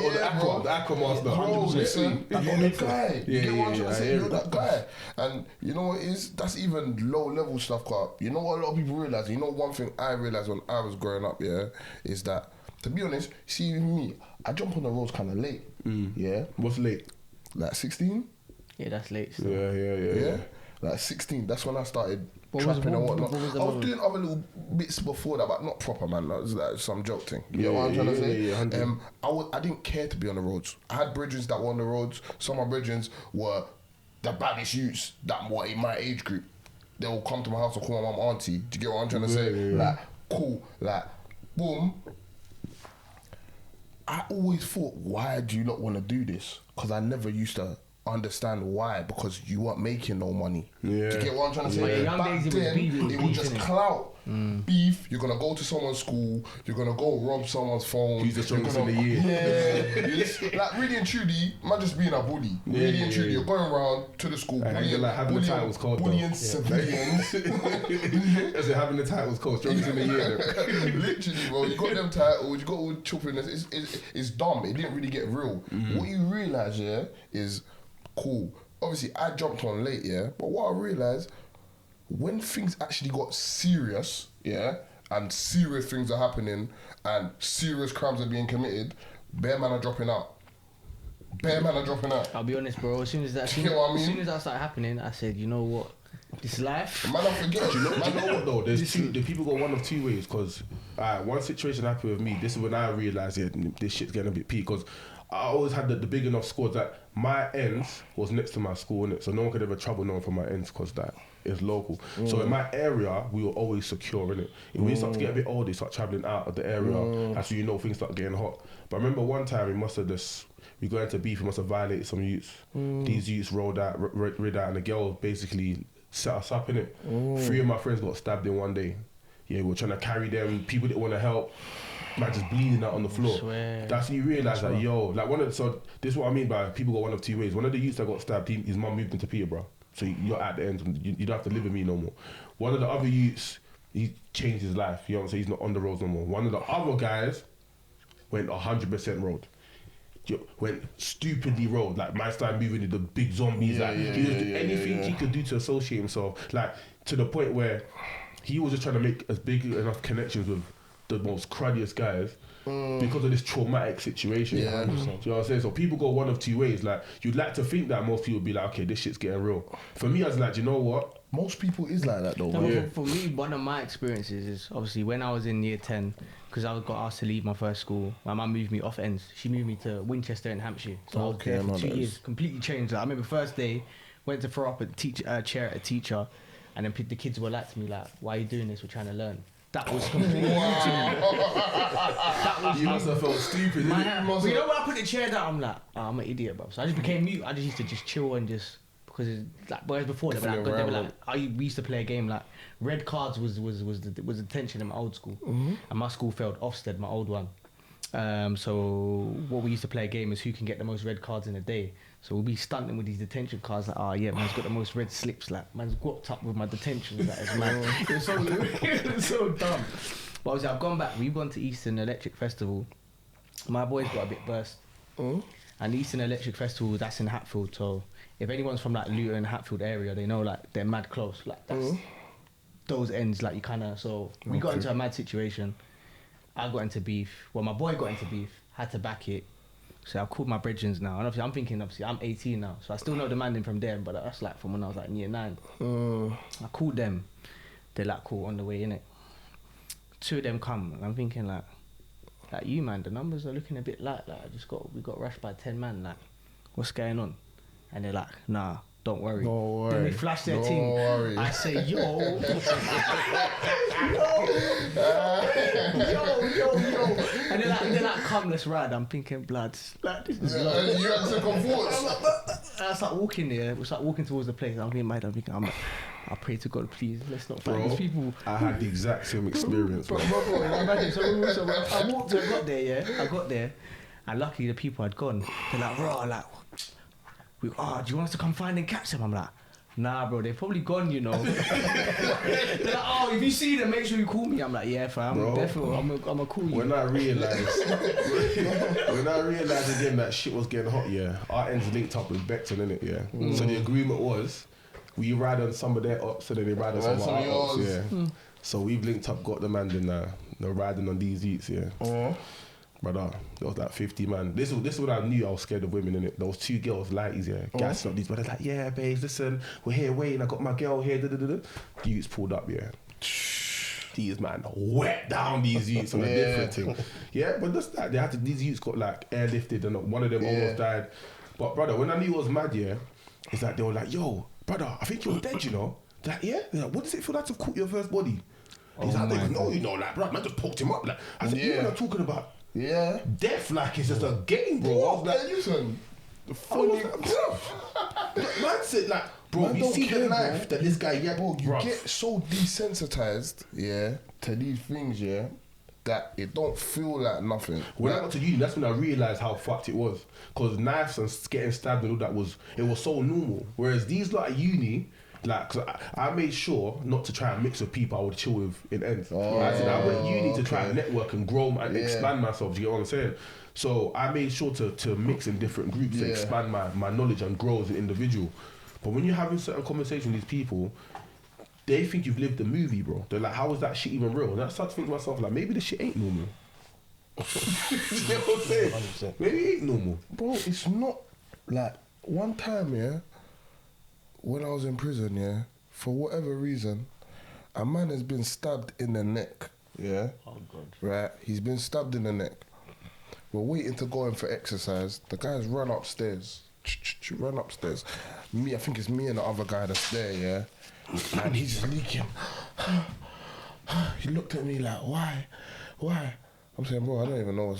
the Aqua Master, 100%. Listen, you're that guy. Yeah, You get what I'm trying to say? yeah. You're that guy. And you know what it is? That's even low-level stuff, cause you know what a lot of people realise? You know one thing I realised when I was growing up, yeah, is that, to be honest, see me, I jump on the roads kind of late. Yeah? What's late? Like 16? Yeah, that's late. So. Yeah? Like 16, that's when I started trapping and whatnot. I was doing other little bits before that, but not proper, man. That was like some joke thing. You know what I'm trying to say? I didn't care to be on the roads. I had brethren that were on the roads. Some of my brethren were the baddest youths that were in my age group. They will come to my house and call my mum auntie. Do you get what I'm trying to say? Like, cool. Like, boom. I always thought, why do you not want to do this? Because I never used to understand why, because you weren't making no money. Do you get what I'm trying to say? Back then, it was just clout. Beef, you're going to go to someone's school, you're going to go rob someone's phone. Who's the strongest in the year? Yeah. Like, really and truly, man just being a bully. Really and truly, you're going around to the school, bullying, like having the titles called bullying civilians. As in having the titles called strongest in the year. Literally, bro, you got them titles, you got all the chopping. It's dumb. It didn't really get real. What you realise, yeah, is cool. Obviously, I jumped on late, yeah, but what I realised, when things actually got serious, yeah, and serious things are happening and serious crimes are being committed, bare man are dropping out. I'll be honest, bro. As soon as that started happening, I said, you know what? This life. Man, I forget. You know what though? The people go one of two ways. Because one situation happened with me. This is when I realised this shit's getting a bit peak. Because I always had the big enough squad that my ends was next to my school, innit? So no one could ever trouble no one from my ends because that is local. So in my area, we were always secure, innit? When you start to get a bit older, you start travelling out of the area, that's when you know things start getting hot. But I remember one time we got into beef, we must have violated some youths. These youths rolled out, rid out, and the girl basically set us up, innit? 3 of my friends got stabbed in one day. Yeah, we were trying to carry them, people didn't want to help. Man, just bleeding out on the floor. That's when you realise that, so this is what I mean by people go one of two ways. One of the youths that got stabbed, his mum moved into Peterborough. So you're at the end, you don't have to live with me no more. One of the other youths, he changed his life, you know what I'm saying? He's not on the roads no more. One of the other guys went 100% road. Went stupidly road, like man started moving to the big zombies, he was doing anything he could do to associate himself, like to the point where he was just trying to make as big enough connections with the most cruddiest guys because of this traumatic situation. Do you know what I'm saying? So people go one of two ways. Like, you'd like to think that most people would be like, okay, this shit's getting real. For me, I was like, you know what? Most people is like that though. For me, one of my experiences is obviously when I was in year 10, because I got asked to leave my first school, my mum moved me off ends. She moved me to Winchester in Hampshire. So I was there for 2 years, completely changed. Like, I remember first day, went to throw up a chair at a teacher, and then the kids were like to me, like, why are you doing this? We're trying to learn. That was completely new to me. You must have felt stupid. You know when I put the chair down, I'm like, I'm an idiot, bro. So I just became mute. I just used to just chill and just, because it's like, whereas before they were like, we used to play a game like red cards was the tension in my old school, and my school failed Ofsted, my old one. So what we used to play a game is who can get the most red cards in a day. So we'll be stunting with these detention cards, like, man's got the most red slips, like, man's guapped up with my detention, like, it's mad. It was so dumb. But obviously I've gone back, we've gone to Eastern Electric Festival. My boys got a bit burst. And the Eastern Electric Festival, that's in Hatfield, so if anyone's from like Luton, Hatfield area, they know like they're mad close. Like that's those ends, like you kinda, so we got into a mad situation. I got into beef, my boy got into beef, had to back it. So I called my brethrens now, and obviously I'm thinking, I'm 18 now, so I still know the man in from there, but that's like from when I was like in year 9. I called them, they're like, cool, on the way, innit? 2 of them come, and I'm thinking like you man, the numbers are looking a bit light, like we got rushed by 10 man, like, what's going on? And they're like, nah, don't worry. No worry. Then they flash their No thing. worry. I say, yo. yo. And they're like, come, let's ride. I'm thinking, blood. Like, this is love. You had second thoughts. I start walking there. We start walking towards the place. I'm getting mad. I'm thinking, I pray to God, please, let's not fight these people. I had the exact same experience, bro. Imagine, so I walked, I got there, and luckily the people had gone. They're like, bro, like, do you want us to come find and catch them? I'm like, nah, bro, they're probably gone, you know. They're like, oh, if you see them, make sure you call me. I'm like, yeah, fam, definitely, I'm gonna call you. When I realised again that shit was getting hot, yeah, our ends linked up with Beckton, innit, yeah. So the agreement was, we ride on some of their ops, so then they ride on some of our ops, yeah. So we've linked up, got the man in they're riding on these eats, yeah. Brother, there was like 50 man. This is when I knew I was scared of women, innit. There was 2 girls, lighties, yeah. Gassing up these brothers like, yeah, babes, listen, we're here waiting, I got my girl here, Youths pulled up, yeah. These man wet down these youths on a different thing. Yeah, but just that, these youths got like airlifted and one of them almost died. But brother, when I knew it was mad, yeah, it's like they were like, yo, brother, I think you're dead, you know. They're like, yeah? They're like, what does it feel like to have caught your first body? He's like, no, you know, like, bro, man just poked him up. Like, I said, you know what I'm talking about? Yeah. Death, like, it's just a game, bro. I was like, listen. The funny man said, like, bro, Man you don't see care, the knife bro. that this guy had, Bro, you bruv. get so desensitized, yeah, to these things, yeah, that it don't feel like nothing. When I got to uni, that's when I realised how fucked it was. Because knives and getting stabbed and all that was so normal. Whereas these lot at uni, like, cause I made sure not to try and mix with people I would chill with in ends. I said I went uni to try and network and grow and expand myself. Do you get what I'm saying? So I made sure to mix in different groups to expand my knowledge and grow as an individual. But when you're having certain conversations with these people, they think you've lived the movie, bro. They're like, how is that shit even real? And I start to think to myself, like, maybe this shit ain't normal. You know what I'm saying? 100%. Maybe it ain't normal. Bro, it's not like one time, yeah, when I was in prison, yeah, for whatever reason, a man has been stabbed in the neck, yeah. Oh God. Right, he's been stabbed in the neck. We're waiting to go in for exercise. The guy's run upstairs. Run upstairs. I think it's me and the other guy that's there, yeah. And he's just leaking. He looked at me like, why? I'm saying, bro, I don't even know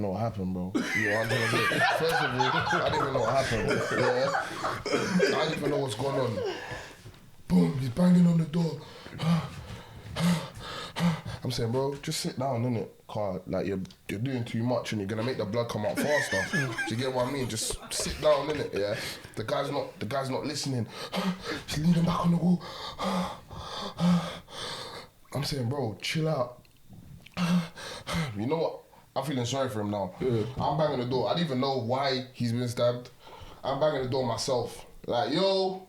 what happened, bro. You know what I'm trying to say? First of all, I don't even know what happened. Yeah. I don't even know what's going on. Boom, he's banging on the door. I'm saying, bro, just sit down, innit? Cause like you're doing too much and you're gonna make the blood come out faster. Do you get what I mean? Just sit down, innit? Yeah. The guy's not listening. He's leaning back on the wall. I'm saying, bro, chill out. You know what? I'm feeling sorry for him now. I'm banging the door. I don't even know why he's been stabbed. I'm banging the door myself. Like, yo.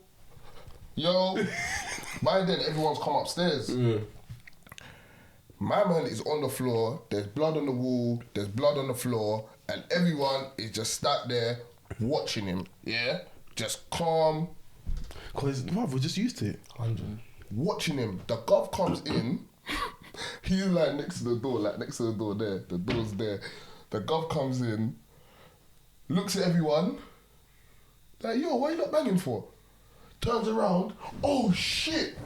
By then, everyone's come upstairs. My man is on the floor, there's blood on the wall, there's blood on the floor, and everyone is just sat there watching him, yeah? Just calm. Because, we're just used to it. 100. Watching him. The gov comes in, he's like next to the door there, the door's there. The gov comes in, looks at everyone, like, yo, what are you not banging for? Turns around, oh shit!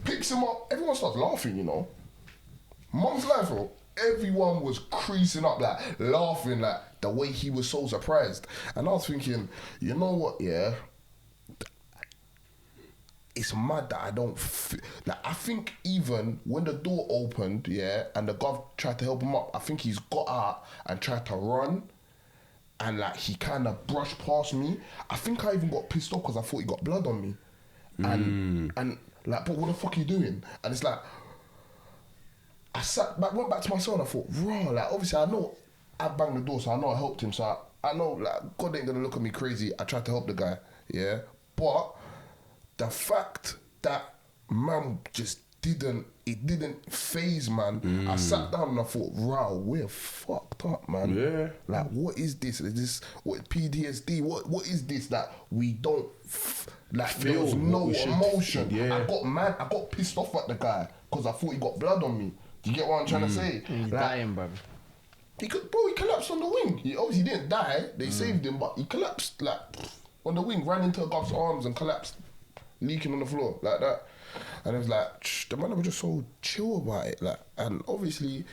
Picks him up, everyone starts laughing, you know? Mum's life, bro. Everyone was creasing up, like, laughing, like, the way he was so surprised. And I was thinking, you know what, yeah? It's mad that I don't like, I think even when the door opened, yeah, and the gov tried to help him up, I think he's got out and tried to run. And, like, he kind of brushed past me. I think I even got pissed off because I thought he got blood on me. And, like, but what the fuck are you doing? And it's like, I went back to myself and I thought, raw, like, obviously I know I banged the door, so I know I helped him, so I know, like, God ain't gonna look at me crazy. I tried to help the guy, yeah? But the fact that man just didn't phase, man. I sat down and I thought, raw, we're fucked up, man. Yeah. Like, what is this? Is this what PTSD? What is this that we don't like? There was no emotion. Yeah. I got mad. I got pissed off at the guy because I thought he got blood on me. Do you get what I'm trying to say? He's Like, dying, bro. he collapsed on the wing. He obviously didn't die. They saved him, but he collapsed. Like, on the wing, ran into a guy's arms and collapsed, leaking on the floor like that. And it was like, the man was just so chill about it. Like, and obviously,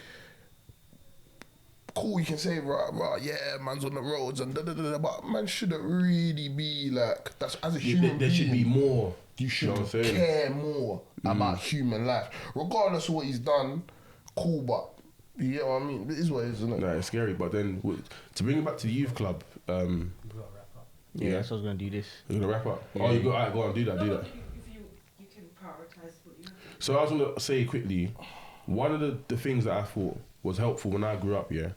cool, you can say, right, yeah, man's on the roads and da-da-da-da, but man shouldn't really be like, that's as a human there being. should be more. You should know what I'm saying? care more about human life. Regardless of what he's done, cool, but you get what I mean? It is what it is, isn't it? Nah, it's scary. But then, to bring it back to the youth club, Yeah, so I was going to do this. you're going to wrap up? Oh, you go, alright, go on, do that. If you can prioritise what you have to do. So I was going to say quickly, one of the things that I thought was helpful when I grew up, there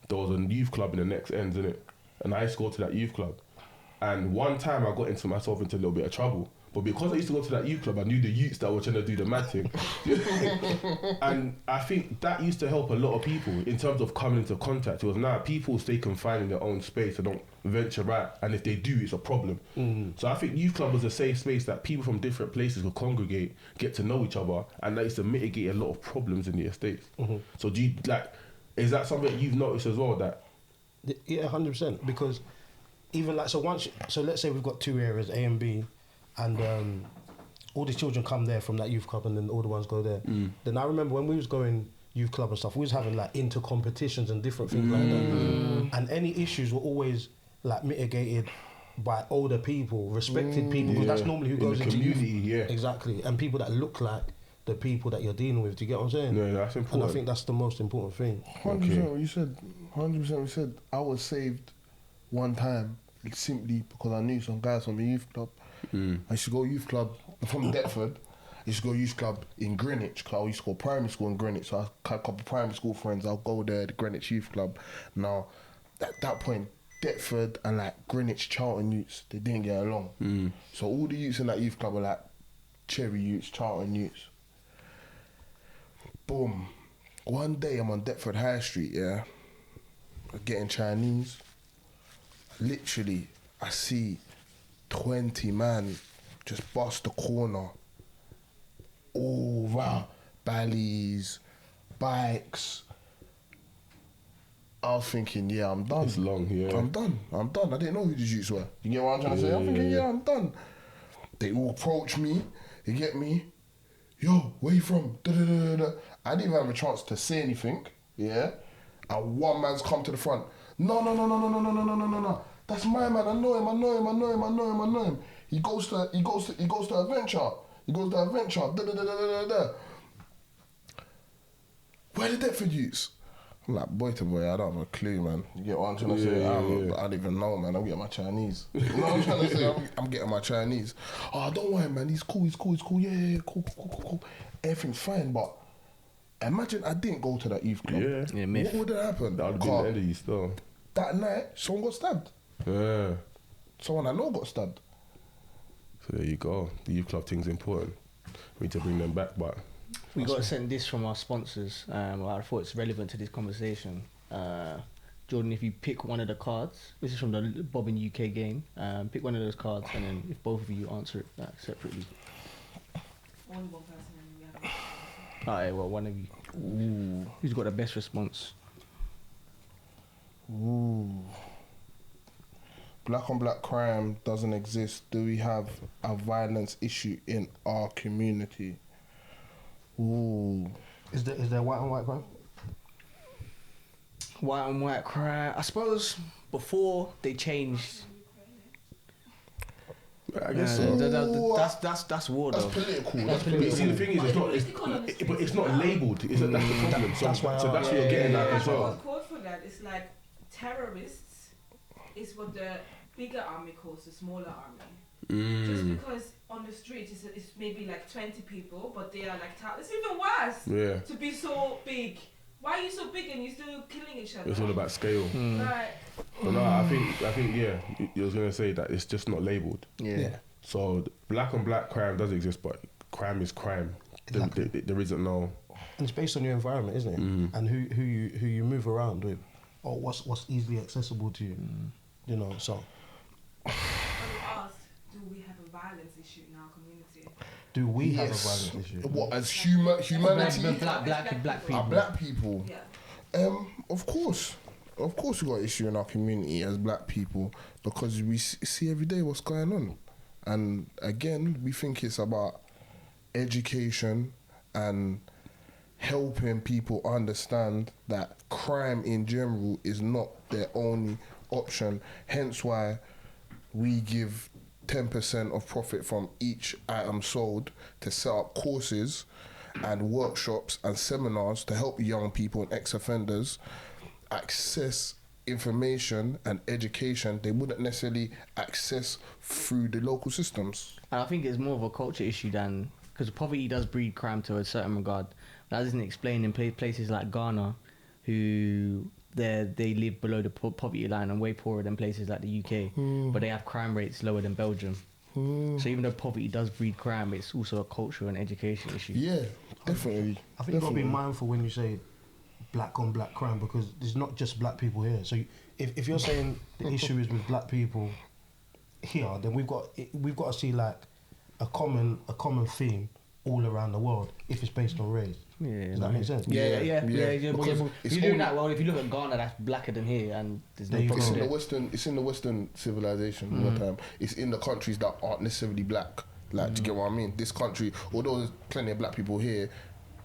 was a youth club in the next ends, innit? And I used to go to that youth club. And one time I got myself into a little bit of trouble. But because I used to go to that youth club, I knew the youths that were trying to do the mad thing. And I think that used to help a lot of people in terms of coming into contact. It was now people stay confined in their own space and don't venture out. And if they do, it's a problem. So I think youth club was a safe space that people from different places could congregate, get to know each other, and that used to mitigate a lot of problems in the estates. So do you, like, is that something you've noticed as well, that? Yeah, 100%. Because even like, so let's say we've got two areas, A and B, and all the children come there from that youth club, and then all the ones go there. Then I remember when we was going youth club and stuff, we was having like inter competitions and different things like that. And any issues were always like mitigated by older people, respected people, because that's normally who In goes the into community, youth. yeah. Exactly, and people that look like the people that you're dealing with. Do you get what I'm saying? No, that's important. And I think that's the most important thing. 100%. You said 100%. You said I was saved one time simply because I knew some guys from the youth club. I used to go youth club from Deptford. I used to go youth club in Greenwich, because I used to go primary school in Greenwich. So I had a couple of primary school friends. I'll go there, the Greenwich Youth Club. Now, at that point, Deptford and like Greenwich Charlton youths, they didn't get along. So all the youths in that youth club were like Cherry youths, Charlton youths. Boom. One day I'm on Deptford High Street, yeah, getting Chinese. Literally, I see 20 man just bust the corner. All round, ballies, bikes. I was thinking, yeah, I'm done. It's long, yeah. I'm done. I didn't know who these youths were. You get what I'm trying to say? I'm thinking, yeah, I'm done. They all approach me. You get me? Yo, where you from? Da-da-da-da-da. I didn't even have a chance to say anything. Yeah. And one man's come to the front. No. That's my man. I know him. He goes to Adventure. Da-da-da-da-da-da. Where the Deptford youths? I'm like, boy to boy, I don't have a clue, man. You get what I'm trying to say? I don't even know, man. I'm getting my Chinese. You know what I'm trying to say? I'm getting my Chinese. Oh, don't worry, man. He's cool. Yeah, cool. Everything's fine, but imagine I didn't go to that youth club. Yeah, myth. What would have happened? That would have been the end of you still. That night, someone got stabbed. Yeah. Someone I know got stabbed. So there you go. The youth club thing's important. We need to bring them back, but We got sent this from our sponsors. I thought it's relevant to this conversation. Jordan, if you pick one of the cards, this is from the Bobbin UK game, pick one of those cards, and then if both of you answer it separately. Only one person and we have Alright, well, one of you. Ooh. Who's got the best response? Ooh. Black on black crime doesn't exist. Do we have a violence issue in our community? Ooh. Is there white on white crime? White on white crime. I suppose before they changed. I guess That's war though. That's political. But see, the thing is, it's not labelled. That's the problem. That's what you're getting at as well. What's called for that is like terrorists is what the bigger army calls the smaller army. Just because on the street it's maybe like 20 people, but they are like it's even worse to be so big. Why are you so big and you're still killing each other? It's all about scale. Right. But no, I think you was gonna say that it's just not labelled. Yeah. So black on black crime does exist, but crime is crime. Exactly. There isn't no. And it's based on your environment, isn't it? And who you move around with, or what's easily accessible to you. You know, so. When we asked, do we have a violence issue in our community? Do we have a violence issue? What, as humanity? Black people. Black people. Yeah. Of course. Of course we got issue in our community as black people because we see every day what's going on. And again, we think it's about education and helping people understand that crime in general is not their only option. Hence why we give 10% of profit from each item sold to set up courses and workshops and seminars to help young people and ex-offenders access information and education they wouldn't necessarily access through the local systems. And I think it's more of a culture issue than, because poverty does breed crime to a certain regard. That isn't explained in places like Ghana, who they live below the poverty line and way poorer than places like the UK, but they have crime rates lower than Belgium. So even though poverty does breed crime, it's also a cultural and education issue. Yeah, definitely. I think you've got to be mindful when you say black on black crime, because there's not just black people here. So if you're saying the issue is with black people here, then we've got to see like a common theme all around the world if it's based on race. Yeah, does that make sense? Yeah. Because If you do that, well, if you look at Ghana, that's blacker than here, and there's no problem there. It's in the Western civilization all the time. It's in the countries that aren't necessarily black. Like, do you get what I mean? This country, although there's plenty of black people here,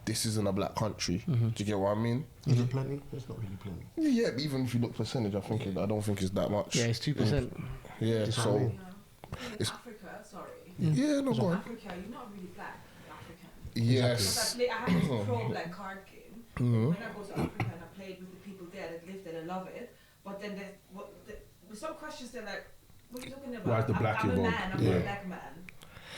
this isn't a black country. Do you get what I mean? Is it plenty? It's not really plenty. Yeah, but even if you look percentage, I don't think it's that much. Yeah, it's 2%. Yeah, That's so what I mean. In it's Africa, sorry. yeah, no, go on. Africa, you're not really black in African. Yes. I have this pro-black card game. When I go to Africa and I played with the people there that live there, I love it. But then with some questions, they're like, what are you talking about? Why is the black I'm a involved? man, I'm Yeah. a black man.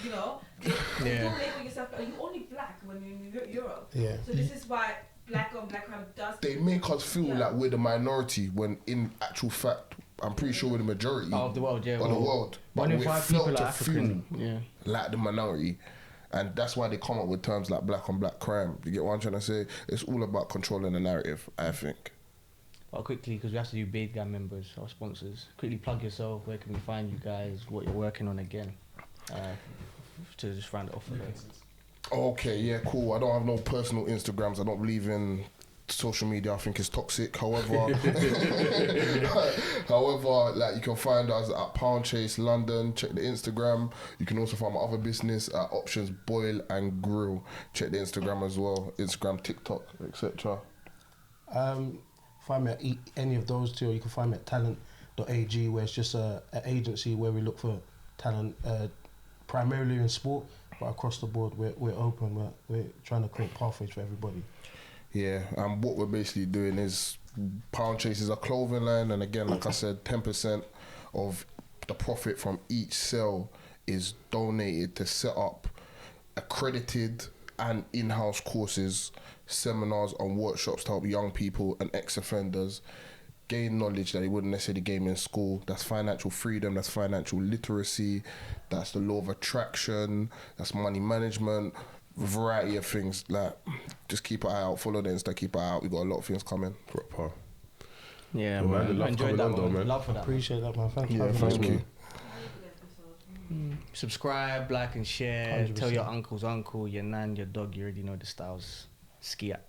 You know? You don't label yourself, are you only black when you're in Europe? Yeah. So this is why black on black crime does... They make us feel like we're the minority when in actual fact, I'm pretty sure we're the majority Of the world, yeah. of the world. But 1 in we're 5 felt people to are African. Yeah. like the minority. And that's why they come up with terms like black on black crime. You get what I'm trying to say? It's all about controlling the narrative, I think. But quickly, because we have to do Beard Gang members, our sponsors, quickly plug yourself. Where can we find you guys? What you're working on again? To just round it off with it. Okay, yeah, cool. I don't have no personal Instagrams. I don't believe in social media. I think it's toxic. However, like you can find us at Pound Chase London. Check the Instagram. You can also find my other business at Options Boil and Grill. Check the Instagram as well. Instagram, TikTok, etc. Find me at any of those two, or you can find me at talent.ag, where it's just an agency where we look for talent, primarily in sport, but across the board we're open. We're trying to create pathways for everybody. Yeah, and what we're basically doing is Pound Chase is a clothing line, and again, like I said, 10% of the profit from each sale is donated to set up accredited and in-house courses, seminars and workshops to help young people and ex-offenders gain knowledge that they wouldn't necessarily gain in school. That's financial freedom, that's financial literacy, that's the law of attraction, that's money management, a variety of things. Like, just keep an eye out, follow the Insta, keep an eye out. We got a lot of things coming. Proper. Yeah, man, the man. love Enjoyed coming that on though, one. man. Love for that. Appreciate that, man. Thank you. Yeah, thank you. Subscribe, like and share. 100%. Tell your uncle's uncle, your nan, your dog. You already know the styles. Ski up.